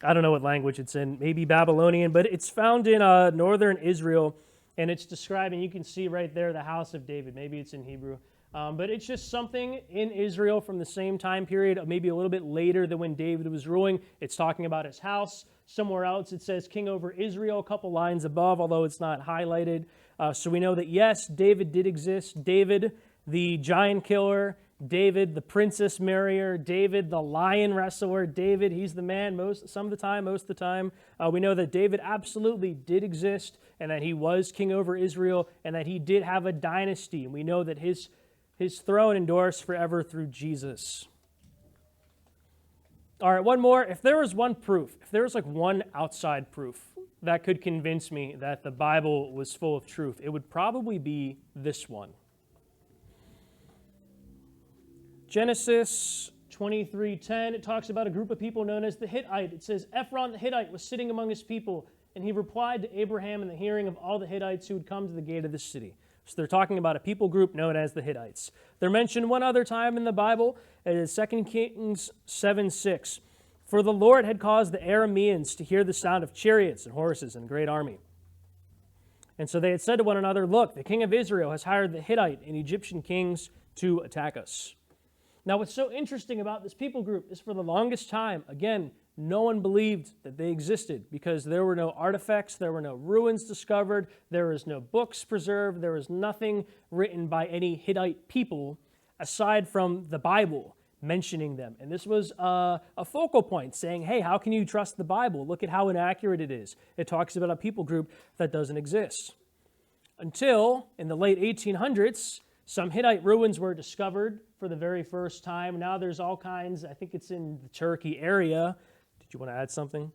I don't know what language it's in, maybe Babylonian, but it's found in northern Israel, and it's describing, you can see right there, the house of David. Maybe it's in Hebrew. But it's just something in Israel from the same time period, maybe a little bit later than when David was ruling. It's talking about his house. Somewhere else it says king over Israel, a couple lines above, although it's not highlighted. So we know that, yes, David did exist. David, the giant killer. David, the princess marrier. David, the lion wrestler. David, he's the man some of the time, most of the time. We know that David absolutely did exist, and that he was king over Israel, and that he did have a dynasty. And we know that his throne endures forever through Jesus. All right, one more. If there was one proof, if there was like one outside proof that could convince me that the Bible was full of truth, it would probably be this one. Genesis 23:10, it talks about a group of people known as the Hittite. It says, Ephron the Hittite was sitting among his people, and he replied to Abraham in the hearing of all the Hittites who had come to the gate of the city. So they're talking about a people group known as the Hittites. They're mentioned one other time in the Bible. It is 2 Kings 7:6. For the Lord had caused the Arameans to hear the sound of chariots and horses and a great army. And so they had said to one another, look, the king of Israel has hired the Hittite and Egyptian kings to attack us. Now, what's so interesting about this people group is for the longest time, again, no one believed that they existed because there were no artifacts, there were no ruins discovered, there was no books preserved, there was nothing written by any Hittite people aside from the Bible mentioning them. And this was a focal point saying, hey, how can you trust the Bible? Look at how inaccurate it is. It talks about a people group that doesn't exist. Until in the late 1800s, some Hittite ruins were discovered for the very first time. Now there's all kinds, I think it's in the Turkey area. Did you want to add something?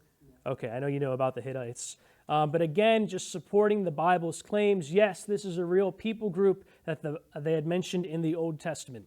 Okay, I know you know about the Hittites. But again, just supporting the Bible's claims, yes, this is a real people group that they had mentioned in the Old Testament.